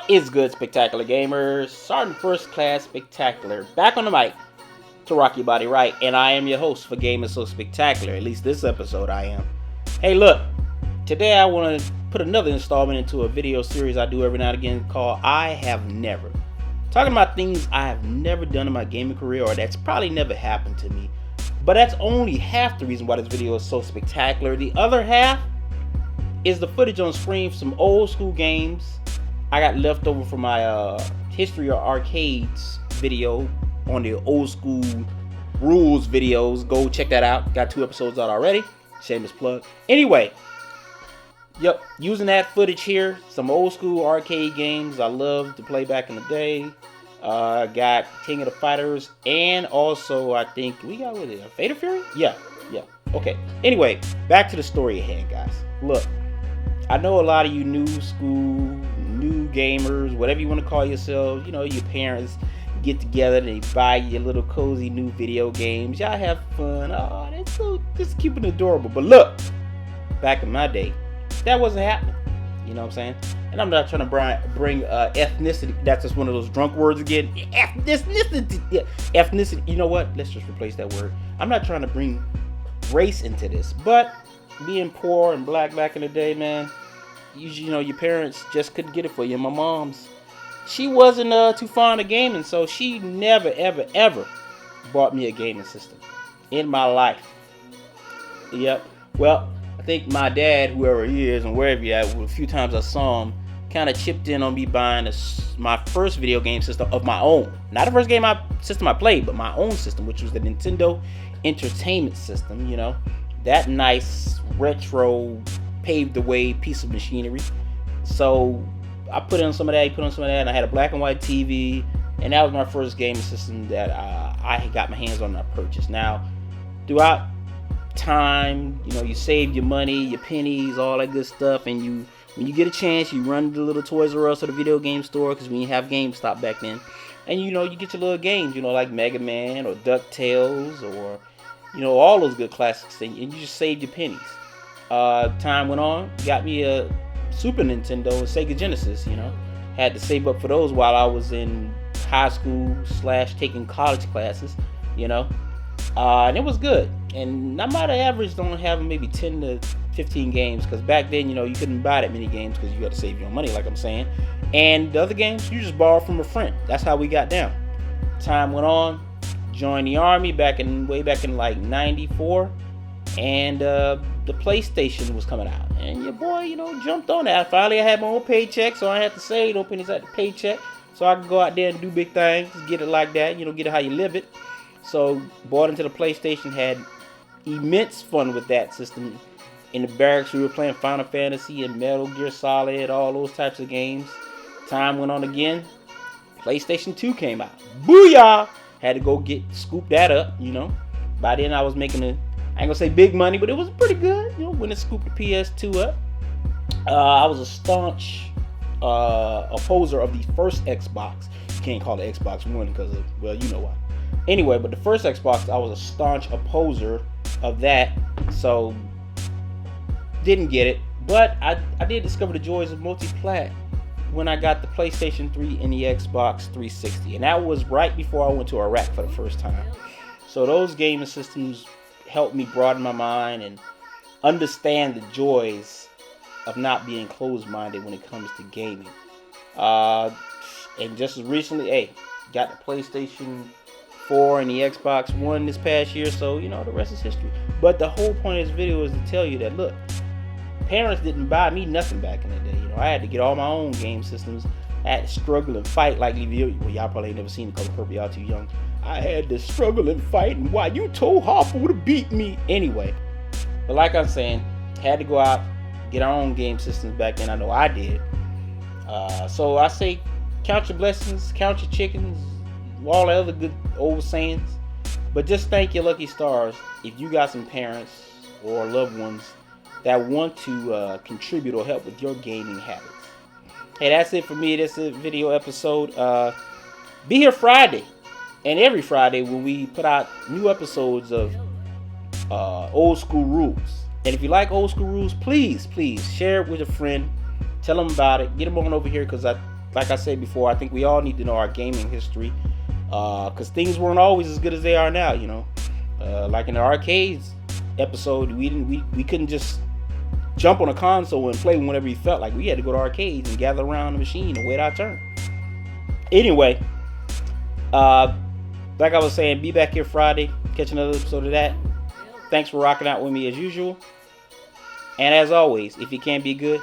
It's good, spectacular gamers. Sergeant First Class Spectacular. Back on the mic to rock your body right. And I am your host for Gaming So Spectacular. At least this episode I am. Hey, look. Today I want to put another installment into a video series I do every now and again called I Have Never. Talking about things I have never done in my gaming career, or that's probably never happened to me. But that's only half the reason why this video is so spectacular. The other half is the footage on screen from some old school games I got left over from my history of arcades video on the old school rules videos. Go check that out. Got 2 episodes out already. Shameless plug. Anyway, yep, using that footage here, some old school arcade games I loved to play back in the day. Got King of the Fighters, and also I think we got with it Fatal Fury. Yeah. Okay. Anyway, back to the story at hand, guys. Look, I know a lot of you new school, new gamers, whatever you want to call yourselves. You know, your parents get together and they buy your little cozy new video games. Y'all have fun. Oh, that's so just keeping it adorable. But look, back in my day, that wasn't happening. You know what I'm saying? And I'm not trying to bring ethnicity. That's just one of those drunk words again. Ethnicity. Yeah. Ethnicity. You know what? Let's just replace that word. I'm not trying to bring race into this. But being poor and black back in the day, man, you know, your parents just couldn't get it for you. My mom's, she wasn't too fond of gaming, so she never, ever bought me a gaming system in my life. Yep. Well, I think my dad, whoever he is and wherever he at, a few times I saw him, kind of chipped in on me buying my first video game system of my own. Not the first system I played, but my own system, which was the Nintendo Entertainment System. You know, that nice retro, paved the way piece of machinery. So I put in some of that, and I had a black and white TV, and that was my first gaming system that I got my hands on and I purchased. Now, throughout time, you know, you save your money, your pennies, all that good stuff, and when you get a chance, you run to the little Toys R Us or the video game store, because we didn't have GameStop back then, and you know, you get your little games, you know, like Mega Man or DuckTales or, you know, all those good classics, and you just save your pennies. Time went on, got me a Super Nintendo and Sega Genesis. You know, had to save up for those while I was in high school / taking college classes. You know, and it was good. And I might have averaged on having maybe 10 to 15 games, because back then, you know, you couldn't buy that many games because you had to save your own money, like I'm saying. And the other games you just borrowed from a friend. That's how we got down. Time went on, joined the army way back in like '94, and the PlayStation was coming out, and your boy, you know, jumped on that. Finally, I had my own paycheck, so I had to save no pennies at the paycheck, so I could go out there and do big things, get it like that, you know, get it how you live it. So bought into the PlayStation, had immense fun with that system. In the barracks, we were playing Final Fantasy and Metal Gear Solid, all those types of games. Time went on again. PlayStation 2 came out. Booyah! Had to go scoop that up, you know. By then I was making I ain't gonna say big money, but it was pretty good, you know, when it scooped the PS2 up. I was a staunch opposer of the first Xbox. You can't call it Xbox One because of, well, you know why. Anyway, but the first Xbox, I was a staunch opposer of that, so didn't get it. But I did discover the joys of multi-plat when I got the PlayStation 3 and the Xbox 360, and that was right before I went to Iraq for the first time. So those gaming systems helped me broaden my mind and understand the joys of not being closed-minded when it comes to gaming. And just as recently, got the PlayStation 4 and the Xbox One this past year, so you know, the rest is history. But the whole point of this video is to tell you that, look, parents didn't buy me nothing back in the day. You know, I had to get all my own game systems. I had to struggle and fight like y'all probably ain't never seen The Color Purple, y'all too young. I had to struggle and fight, and why you told Harper to beat me anyway. But like I'm saying, had to go out, get our own game systems back then. I know I did. So I say, count your blessings, count your chickens, all the other good old sayings. But just thank your lucky stars if you got some parents or loved ones that want to contribute or help with your gaming habits. Hey, that's it for me. This is a video episode. Be here Friday and every Friday when we put out new episodes of old school rules. And if you like old school rules, please share it with a friend. Tell them about it. Get them on over here, because like I said before, I think we all need to know our gaming history, because things weren't always as good as they are now. Like in the arcades episode, we couldn't just jump on a console and play whenever we felt like. We had to go to arcades and gather around the machine and wait our turn. Anyway, like I was saying, be back here Friday, catch another episode of that. Thanks for rocking out with me as usual. And as always, if you can't be good,